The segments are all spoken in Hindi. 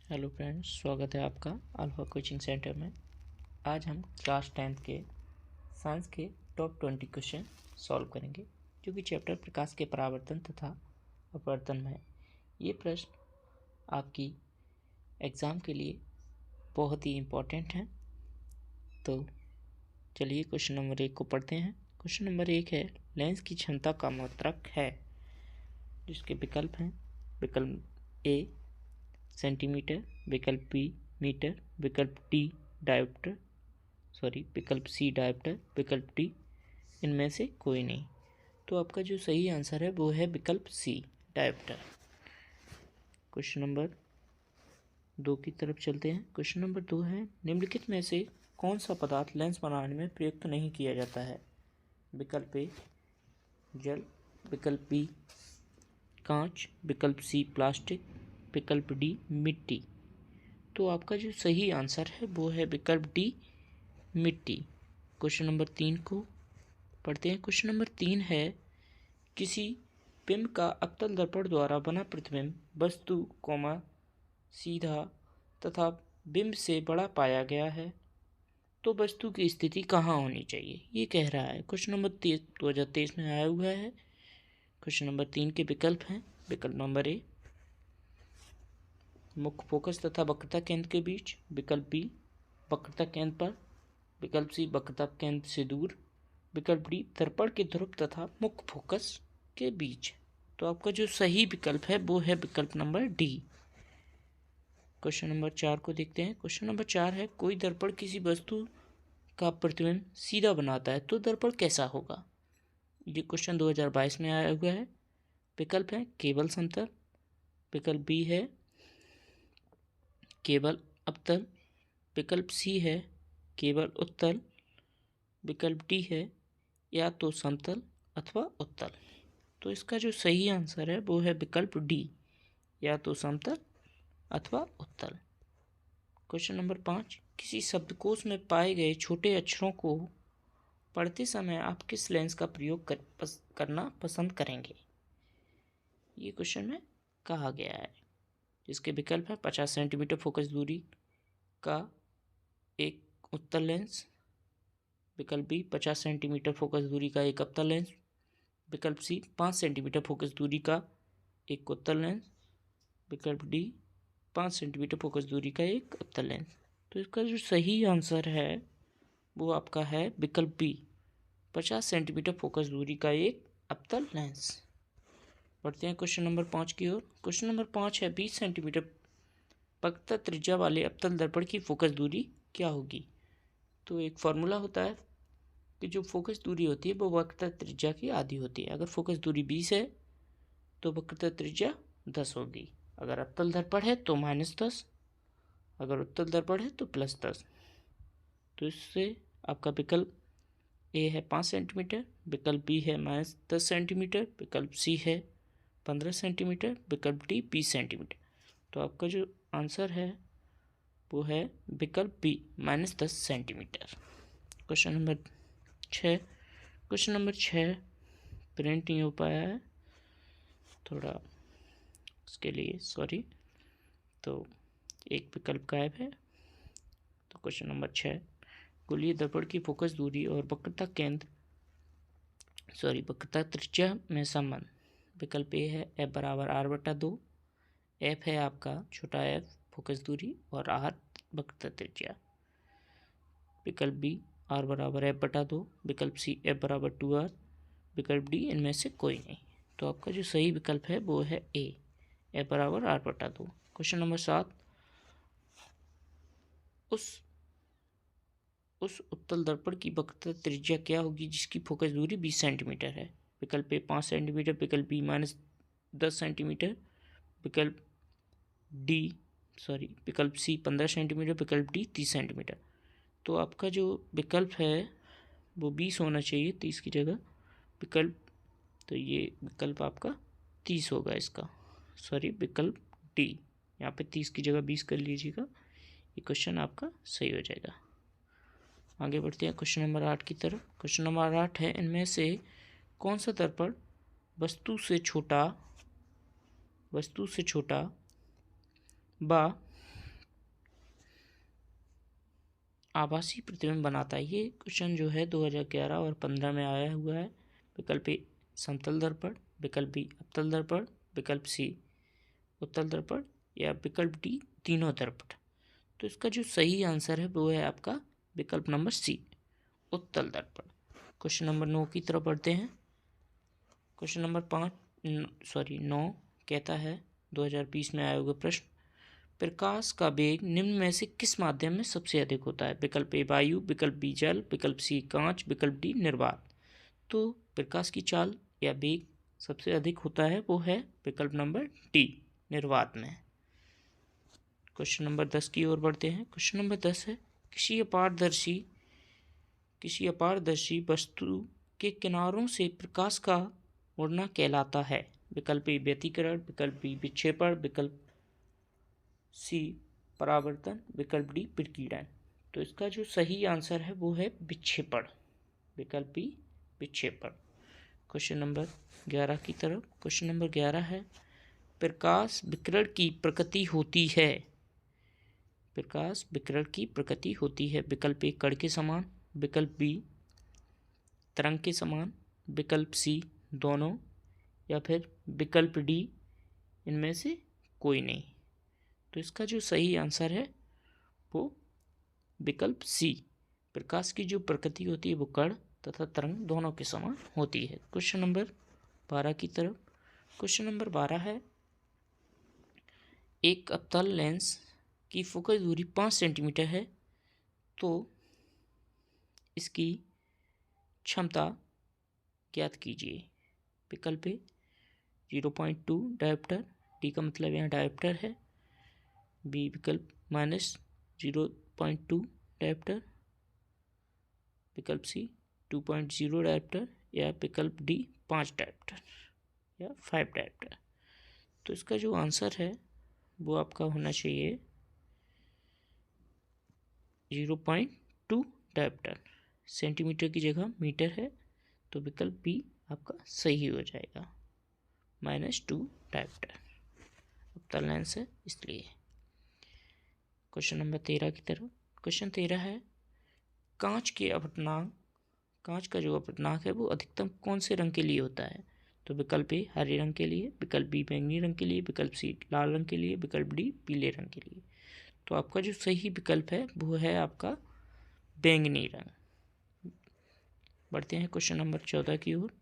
हेलो फ्रेंड्स, स्वागत है आपका अल्फा कोचिंग सेंटर में। आज हम क्लास 10th के साइंस के टॉप 20 क्वेश्चन सॉल्व करेंगे, जो कि चैप्टर प्रकाश के परावर्तन तथा अपवर्तन में है। ये प्रश्न आपकी एग्ज़ाम के लिए बहुत ही इम्पोर्टेंट हैं। तो चलिए क्वेश्चन नंबर 1 को पढ़ते हैं। क्वेश्चन नंबर 1 है, लेंस की क्षमता का मात्रक है, जिसके विकल्प हैं। विकल्प ए सेंटीमीटर, विकल्प बी मीटर, विकल्प डी विकल्प सी डायोप्टर, विकल्प डी इनमें से कोई नहीं। तो आपका जो सही आंसर है वो है विकल्प सी डायोप्टर। क्वेश्चन नंबर 2 की तरफ चलते हैं। क्वेश्चन नंबर 2 है, निम्नलिखित में से कौन सा पदार्थ लेंस बनाने में प्रयुक्त नहीं किया जाता है? विकल्प ए जल, विकल्प बी कांच, विकल्प सी प्लास्टिक, विकल्प डी मिट्टी। तो आपका जो सही आंसर है वो है विकल्प डी मिट्टी। क्वेश्चन नंबर 3 को पढ़ते हैं। क्वेश्चन नंबर 3 है, किसी बिंब का अवतल दर्पण द्वारा बना प्रतिबिंब वस्तु सीधा तथा बिंब से बड़ा पाया गया है, तो वस्तु की स्थिति कहाँ होनी चाहिए? ये कह रहा है। क्वेश्चन नंबर 2023 में आया हुआ है। क्वेश्चन नंबर 3 के विकल्प हैं। विकल्प नंबर ए मुख्य फोकस तथा वक्रता केंद्र के बीच, विकल्प बी वक्रता केंद्र पर, विकल्प सी वक्रता केंद्र से दूर, विकल्प डी दर्पण के ध्रुव तथा मुख्य फोकस के बीच। तो आपका जो सही विकल्प है वो है विकल्प नंबर डी। क्वेश्चन नंबर 4 को देखते हैं। क्वेश्चन नंबर 4 है, कोई दर्पण किसी वस्तु का प्रतिबिंब सीधा बनाता है तो दर्पण कैसा होगा? ये क्वेश्चन 2022 में आया हुआ है। विकल्प है केवल समतल, विकल्प बी है केवल अवतल, विकल्प सी है केवल उत्तल, विकल्प डी है या तो समतल अथवा उत्तल। तो इसका जो सही आंसर है वो है विकल्प डी, या तो समतल अथवा उत्तल। क्वेश्चन नंबर 5, किसी शब्दकोश में पाए गए छोटे अक्षरों को पढ़ते समय आप किस लेंस का प्रयोग करना पसंद करेंगे? ये क्वेश्चन में कहा गया है। जिसके विकल्प है 50 सेंटीमीटर फोकस दूरी का एक उत्तल लेंस, विकल्प बी 50 सेंटीमीटर फोकस दूरी का एक अवतल लेंस, विकल्प सी 5 सेंटीमीटर फोकस दूरी का एक उत्तल लेंस, विकल्प डी 5 सेंटीमीटर फोकस दूरी का एक अवतल लेंस। तो इसका जो सही आंसर है वो आपका है विकल्प बी 50 सेंटीमीटर फोकस दूरी का एक अवतल लेंस। बढ़ते हैं क्वेश्चन नंबर 5 की ओर। क्वेश्चन नंबर 5 है, 20 सेंटीमीटर वक्रता त्रिज्या वाले अवतल दर्पण की फोकस दूरी क्या होगी? तो एक फॉर्मूला होता है कि जो फोकस दूरी होती है वो वक्रता त्रिज्या की आधी होती है। अगर फोकस दूरी 20 है तो वक्रता त्रिज्या 10 होगी। अगर अवतल दर्पण है तो -10, अगर उत्तल दर्पण है तो +10। तो इससे आपका विकल्प ए है 5 सेंटीमीटर, विकल्प बी है -10 सेंटीमीटर, विकल्प सी है 15 सेंटीमीटर, विकल्प डी 20 सेंटीमीटर। तो आपका जो आंसर है वो है विकल्प B -10 centimetre. Question number 6। Question number 6 print नहीं हो पाया है, थोड़ा उसके लिए सॉरी। तो एक विकल्प गायब है। तो क्वेश्चन नंबर 6, गोलीय दर्पण की फोकस दूरी और वक्रता त्रिज्या में संबंध। विकल्प ए है F बराबर R/2, F है आपका छोटा f फोकस दूरी और R वक्रता त्रिज्या। विकल्प बी R बराबर F/2, विकल्प सी F बराबर 2R, विकल्प डी इनमें से कोई नहीं। तो आपका जो सही विकल्प है वो है ए, F बराबर R/2। क्वेश्चन नंबर 7, उस उत्तल दर्पण की वक्रता त्रिज्या क्या होगी जिसकी फोकस दूरी 20 सेंटीमीटर है? विकल्प ए 5 सेंटीमीटर, विकल्प बी -10 सेंटीमीटर, विकल्प सी 15 सेंटीमीटर, विकल्प डी 30 सेंटीमीटर। तो आपका जो विकल्प है वो 20 होना चाहिए 30 की जगह विकल्प। तो ये विकल्प आपका 30 होगा इसका, विकल्प डी। यहाँ पे 30 की जगह 20 कर लीजिएगा, ये क्वेश्चन आपका सही हो जाएगा। आगे बढ़ते हैं क्वेश्चन नंबर 8 की तरफ। क्वेश्चन नंबर 8 है, इनमें से कौन सा दर्पण वस्तु से छोटा व आभासी प्रतिबिंब बनाता है। ये क्वेश्चन जो है 2011 और 15 में आया हुआ है। विकल्प ए समतल दर्पण, विकल्प बी अवतल दर्पण, विकल्प सी उत्तल दर्पण या विकल्प डी तीनों दर्पण। तो इसका जो सही आंसर है वो है आपका विकल्प नंबर सी उत्तल दर्पण। क्वेश्चन नंबर 9 की तरफ बढ़ते हैं। क्वेश्चन नंबर 9 कहता है 2020 में आया हुआ प्रश्न, प्रकाश का वेग निम्न में से किस माध्यम में सबसे अधिक होता है? विकल्प ए वायु, विकल्प बी जल, विकल्प सी कांच, विकल्प डी निर्वात। तो प्रकाश की चाल या वेग सबसे अधिक होता है वो है विकल्प नंबर डी निर्वात में। क्वेश्चन नंबर 10 की ओर बढ़ते हैं। क्वेश्चन नंबर 10 है, किसी अपारदर्शी वस्तु के किनारों से प्रकाश का मुड़ना कहलाता है? विकल्प ए व्यतिकरण, विकल्प बी विक्षेपण, विकल्प सी परावर्तन, विकल्प डी विकिरण। तो इसका जो सही आंसर है वो है विक्षेपण, विकल्प बी विक्षेपण। क्वेश्चन नंबर 11 की तरफ। क्वेश्चन नंबर 11 है, प्रकाश विकिरण की प्रकृति होती है। प्रकाश विकिरण की प्रकृति होती है। विकल्प ए कण के समान, विकल्प बी तरंग के समान, विकल्प सी दोनों या फिर विकल्प डी इनमें से कोई नहीं। तो इसका जो सही आंसर है वो विकल्प सी, प्रकाश की जो प्रकृति होती है वो कण तथा तरंग दोनों के समान होती है। क्वेश्चन नंबर 12 की तरफ। क्वेश्चन नंबर 12 है, एक अवतल लेंस की फोकस दूरी 5 सेंटीमीटर है तो इसकी क्षमता ज्ञात कीजिए। विकल्प ए 0.2 डायोप्टर, डी का मतलब यहाँ डायोप्टर है, बी विकल्प -0.2 डायोप्टर, विकल्प सी 2.0 डायोप्टर या विकल्प डी 5 डायोप्टर या 5 डायोप्टर। तो इसका जो आंसर है वो आपका होना चाहिए 0.2 डायोप्टर। सेंटीमीटर की जगह मीटर है तो विकल्प बी आपका सही हो जाएगा, -2 डायोप्टर अवतल लेंस है इसलिए। क्वेश्चन नंबर 13 की तरफ। क्वेश्चन 13 है, कांच का जो अपवर्तनांक है वो अधिकतम कौन से रंग के लिए होता है? तो विकल्प ए हरे रंग के लिए, विकल्प बी बैंगनी रंग के लिए, विकल्प सी लाल रंग के लिए, विकल्प डी पीले रंग के लिए। तो आपका जो सही विकल्प है वो है आपका बैंगनी रंग। बढ़ते हैं क्वेश्चन नंबर 14 की ओर।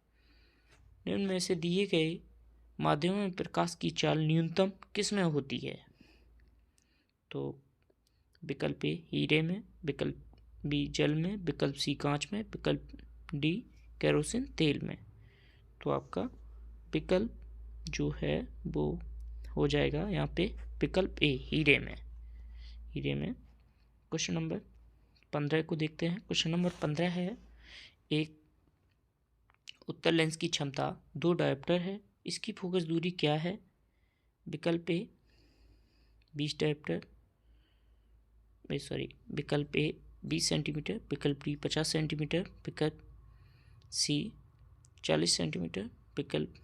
निम्न में से दिए गए माध्यमों में प्रकाश की चाल न्यूनतम किस में होती है? तो विकल्प ए हीरे में, विकल्प बी जल में, विकल्प सी कांच में, विकल्प डी केरोसिन तेल में। तो आपका विकल्प जो है वो हो जाएगा यहाँ पे विकल्प ए हीरे में। क्वेश्चन नंबर 15 को देखते हैं। क्वेश्चन नंबर 15 है, एक उत्तल लेंस की क्षमता 2 डायोप्टर है, इसकी फोकस दूरी क्या है? विकल्प ए 20 डायोप्टर, विकल्प ए 20 सेंटीमीटर, विकल्प डी 50 सेंटीमीटर, विकल्प सी 40 सेंटीमीटर, विकल्प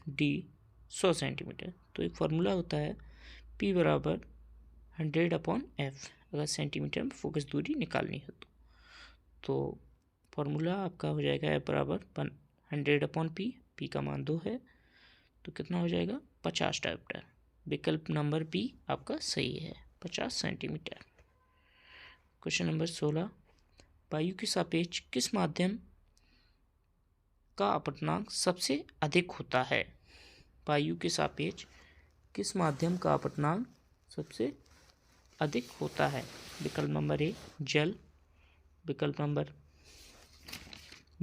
डी 100 सेंटीमीटर। तो एक फार्मूला होता है P बराबर 100/F, अगर सेंटीमीटर में फोकस दूरी निकालनी हो तो फार्मूला आपका हो जाएगा F बराबर 100/P, P का मान 2 है तो कितना हो जाएगा 50 डायोप्टर। विकल्प नंबर बी आपका सही है, 50 सेंटीमीटर। क्वेश्चन नंबर 16, वायु के सापेक्ष किस माध्यम का अपवर्तनांक सबसे अधिक होता है? वायु के सापेक्ष किस माध्यम का अपवर्तनांक सबसे अधिक होता है? विकल्प नंबर ए जल, विकल्प नंबर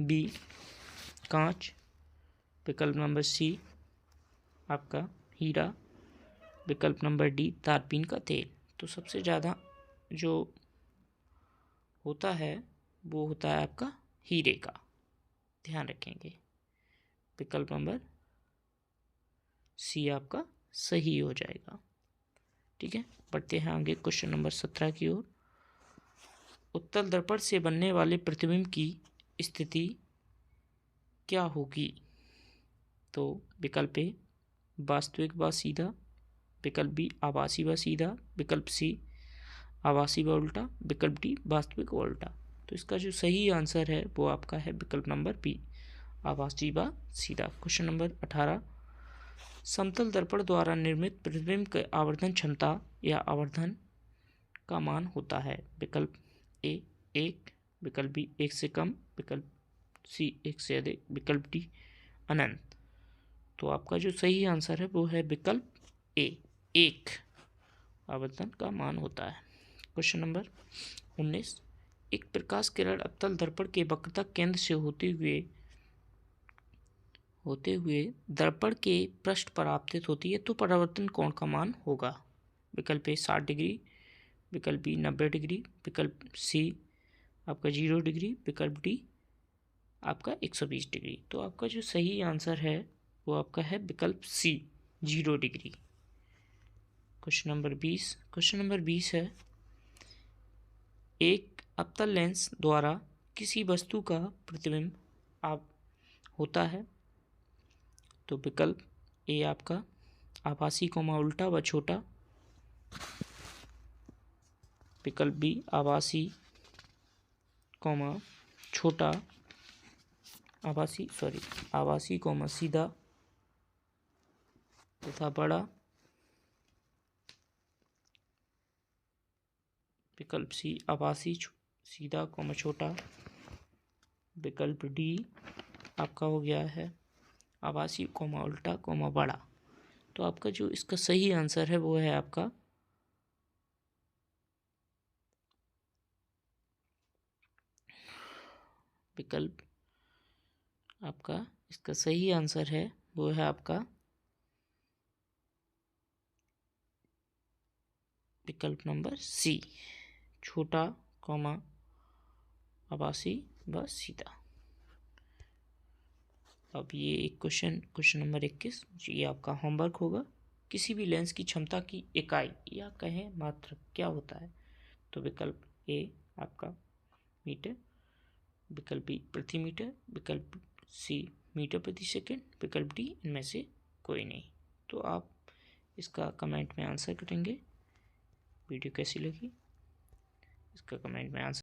बी कांच, विकल्प नंबर सी आपका हीरा, विकल्प नंबर डी तारपीन का तेल। तो सबसे ज़्यादा जो होता है वो होता है आपका हीरे का, ध्यान रखेंगे। विकल्प नंबर सी आपका सही हो जाएगा। ठीक है, बढ़ते हैं आगे क्वेश्चन नंबर 17 की ओर। उत्तल दर्पण से बनने वाले प्रतिबिंब की स्थिति क्या होगी? तो विकल्प ए वास्तविक व सीधा, विकल्प बी आभासी व सीधा, विकल्प सी आभासी व उल्टा, विकल्प डी वास्तविक व उल्टा। तो इसका जो सही आंसर है वो आपका है विकल्प नंबर बी, आभासी व सीधा। क्वेश्चन नंबर 18, समतल दर्पण द्वारा निर्मित प्रतिबिंब के आवर्धन क्षमता या आवर्धन का मान होता है। विकल्प ए 1, विकल्प बी 1 से कम, विकल्प सी 1 से अधिक, विकल्प डी अनंत। तो आपका जो सही आंसर है वो है विकल्प ए 1 आवर्धन का मान होता है। क्वेश्चन नंबर 19, एक प्रकाश किरण अवतल दर्पण के वक्रता केंद्र से होते हुए दर्पण के पृष्ठ पर आपतित होती है तो परावर्तन कोण का मान होगा। विकल्प ए 60 डिग्री, विकल्प बी 90 डिग्री, विकल्प सी आपका 0 डिग्री, विकल्प डी आपका 120 डिग्री। तो आपका जो सही आंसर है वो आपका है विकल्प सी 0 डिग्री। क्वेश्चन नंबर 20 है, एक अवतल लेंस द्वारा किसी वस्तु का प्रतिबिंब होता है तो विकल्प ए आपका आभासी कोमा उल्टा व छोटा, विकल्प बी आभासी कोमा छोटा, आभासी कोमा सीधा तथा बड़ा, विकल्प सी आभासी सीधा कोमा छोटा, विकल्प डी आपका हो गया है आभासी कोमा उल्टा कोमा बड़ा। तो आपका जो इसका सही आंसर है वो है आपका विकल्प, आपका इसका सही आंसर है वो है आपका विकल्प नंबर सी, छोटा कोमा आभासी व सीधा। अब ये एक क्वेश्चन नंबर 21, ये आपका होमवर्क होगा। किसी भी लेंस की क्षमता की इकाई या कहें मात्रक क्या होता है? तो विकल्प ए आपका मीटर, विकल्प बी प्रति मीटर, विकल्प सी मीटर प्रति सेकंड, विकल्प डी इनमें से कोई नहीं। तो आप इसका कमेंट में आंसर करेंगे। वीडियो कैसी लगी इसका कमेंट में आंसर